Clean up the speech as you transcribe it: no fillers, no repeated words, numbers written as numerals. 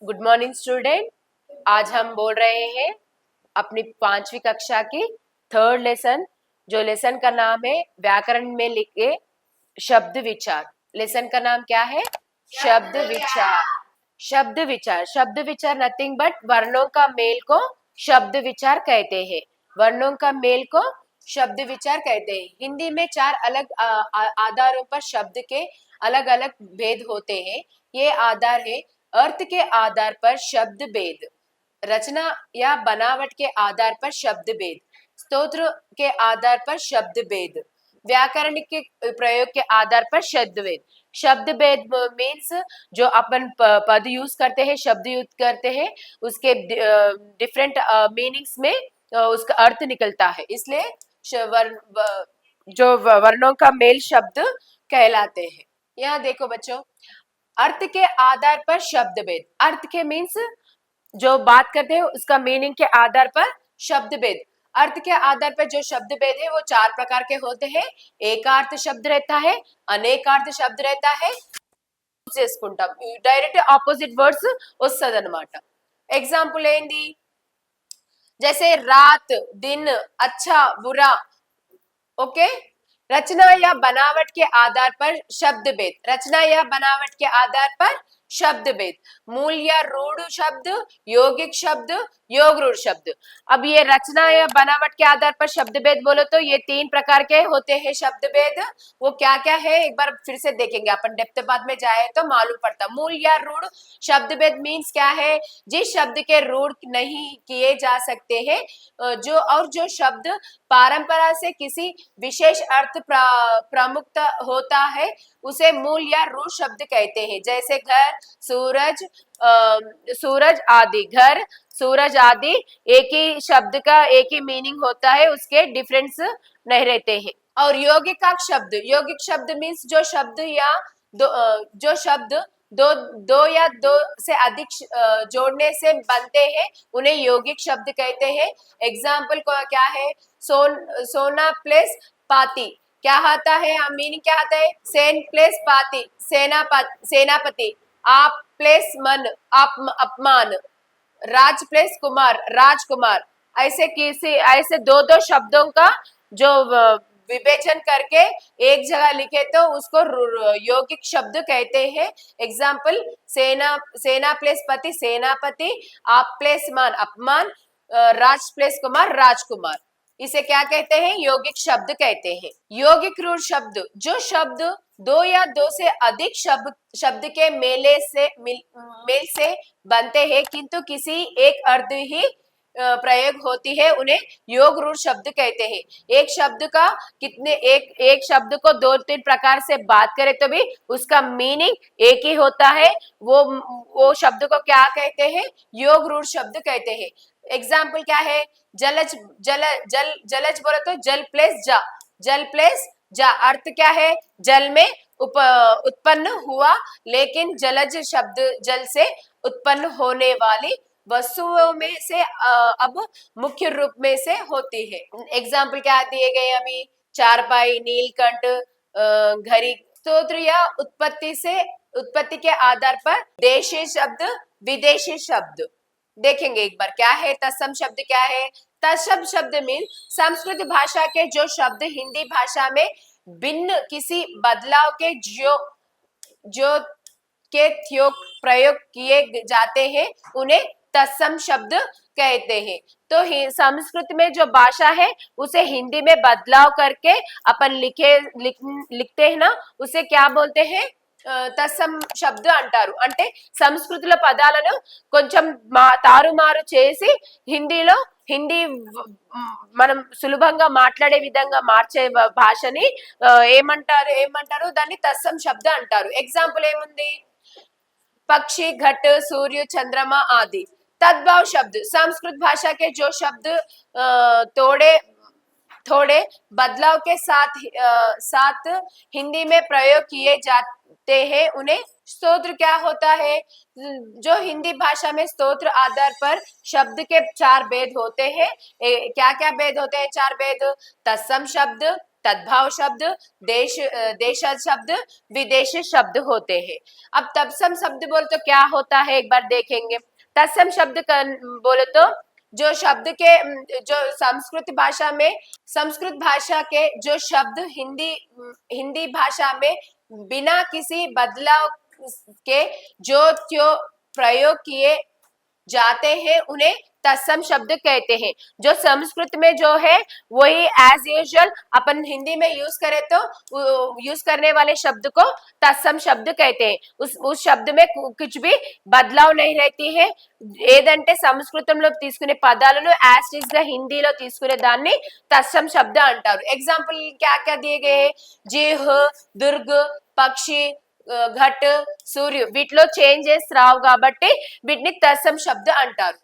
Good morning student. आज हम बोल रहे हैं अपनी 5वीं कक्षा की थर्ड लेसन, जो लेसन का नाम है व्याकरण में लिखे शब्द विचार। लेसन का नाम क्या है? शब्द विचार। शब्द विचार, शब्द विचार नथिंग बट वर्णों का मेल को शब्द विचार कहते हैं। वर्णों का मेल को शब्द विचार कहते हैं। हिंदी में 4 अलग आधारों पर शब्द के अलग अलग भेद होते हैं। ये आधार है: अर्थ के आधार पर शब्द भेद, रचना या बनावट के आधार पर शब्द भेद, स्तोत्र के आधार पर शब्द भेद, व्याकरण के प्रयोग के आधार पर शब्द भेद। शब्द भेद मीन्स जो अपन पद यूज करते हैं, शब्द यूज करते हैं, उसके डिफरेंट मीनिंग्स में उसका अर्थ निकलता है, इसलिए जो वर्णों का मेल शब्द कहलाते हैं। यहाँ देखो बच्चों, अर्थ के आधार पर शब्द भेद। अर्थ के मीन्स जो बात करते हैं उसका मीनिंग के आधार पर शब्द भेद। अर्थ के आधार पर जो शब्द भेद है वो 4 प्रकार के होते हैं। एकार्थ शब्द रहता है, अनेकार्थ शब्द रहता है, చేసుకుంటాం డైరెక్ట్ ఆపోజిట్ వర్డ్స్ వస్తుంది అన్నమాట। एग्जांपल ఏంది? जैसे रात, दिन, अच्छा, बुरा। ओके। रचना या बनावट के आधार पर शब्द भेद। रचना या बनावट के आधार पर शब्द भेद। मूल या रूढ़ शब्द, यौगिक शब्द, योग रूढ़ शब्द। अब ये रचना या बनावट के आधार पर शब्द भेद बोलो तो ये 3 प्रकार के होते हैं शब्द भेद। वो क्या क्या है एक बार फिर से देखेंगे अपन, डेप्थ बाद में जाए तो मालूम पड़ता। मूल या रूढ़ शब्द भेद मीन्स क्या है? जिस शब्द के रूढ़ नहीं किए जा सकते हैं, जो शब्द परंपरा से किसी विशेष अर्थ प्रमुख होता है, उसे मूल या रूढ़ शब्द कहते हैं। जैसे घर, सूरज, सूरज आदि। घर, सूरज आदि एक ही शब्द का एक ही मीनिंग होता है, उसके डिफरेंस नहीं रहते हैं। और यौगिक शब्द। यौगिक शब्द मीन्स जो शब्द या जो शब्द दो या दो से अधिक जोड़ने से बनते हैं, उन्हें यौगिक शब्द कहते हैं। एग्जाम्पल क्या है? सोना प्लस पाती क्या आता है? मीनिंग क्या आता है? सेन प्लस पाती सेनापति। आप प्लस मन अपमान। राज प्लस कुमार राजकुमार। ऐसे दो शब्दों का जो विवेचन करके एक जगह लिखे तो उसको यौगिक शब्द कहते हैं। एग्जाम्पल सेना प्लस पति सेनापति, आप प्लस मान अपमान, राज प्लस कुमार राजकुमार। इसे क्या कहते हैं? यौगिक शब्द कहते हैं। यौगिक रूढ़ शब्द, जो शब्द 2 या 2 से अधिक शब्द के मेल से बनते हैं किंतु किसी एक अर्थ ही प्रयोग होती है, उन्हें योग रूढ़ शब्द कहते हैं। एक शब्द का एक शब्द को 2-3 प्रकार से बात करें तो भी उसका मीनिंग एक ही होता है। वो शब्द को क्या कहते हैं? योग रूढ़ शब्द कहते हैं। एग्जाम्पल क्या है? जलज बोले तो जल प्लस जा। जल प्लस जा अर्थ क्या है? जल में उत्पन्न हुआ, लेकिन जलज शब्द जल से उत्पन्न होने वाली वस्तुओं में से अब मुख्य रूप में से होती है। एग्जाम्पल क्या दिए गए अभी? चारपाई, नीलकंठ, घड़ी। स्तोत्र या उत्पत्ति के आधार पर देशी शब्द, विदेशी शब्द देखेंगे एक बार। क्या है तत्सम शब्द? क्या है तत्सम शब्द? मीन संस्कृत भाषा के जो शब्द हिंदी भाषा में भिन्न किसी बदलाव के जो के प्रयोग किए जाते हैं, उन्हें तत्सम शब्द कहते हैं। तो संस्कृत में जो भाषा है उसे हिंदी में बदलाव करके अपन लिखते हैं ना, उसे क्या बोलते हैं? తత్సం శబ్ద అంటారు। అంటే సంస్కృతిలో పదాలను కొంచెం తారుమారు చేసి హిందీ మనం సులభంగా మాట్లాడే విధంగా మార్చే భాషని ఏమంటారు దాన్ని తత్సం శబ్ద అంటారు। ఎగ్జాంపుల్ ఏముంది? पक्षी, घट, सूर्य, चंद्रमा आदि। तद्भव शब्द, संस्कृत भाषा के जो शब्द थोड़े बदलाव के साथ हिंदी में प्रयोग किए जाते हैं, उन्हें स्तोत्र क्या होता है? जो हिंदी भाषा में स्तोत्र आधार पर शब्द के 4 भेद होते हैं। क्या क्या भेद होते हैं? 4 भेद। तत्सम शब्द, तद्भाव शब्द, देशज शब्द, विदेशी शब्द होते हैं। अब तत्सम शब्द बोले तो क्या होता है एक बार देखेंगे। तत्सम शब्द बोले तो जो शब्द के जो संस्कृत भाषा के जो शब्द हिंदी भाषा में बिना किसी बदलाव के जो त्यो प्रयोग किए जाते हैं उन्हें तत्सम शब्द कहते हैं। जो संस्कृत में जो है वही एज यूजुअल अपन हिंदी में यूज करें तो यूज करने वाले शब्द को तत्सम शब्द कहते हैं। उस शब्द में कुछ भी बदलाव नहीं रहती है। ఏదంటే సంస్కృతంలో తీసుకునే పదాలను యాజ్ ఇట్ ఇస్ గా హిందీలో తీసుకునే దాన్ని తత్సम शब्द అంటారు। एग्जांपल क्या क्या दिए गए हैं, जिह, दुर्ग, पक्षी, घट, सूर्य వీటిలో చేంజెస్ రావు కాబట్టి వీటిని తత్సम शब्द అంటారు।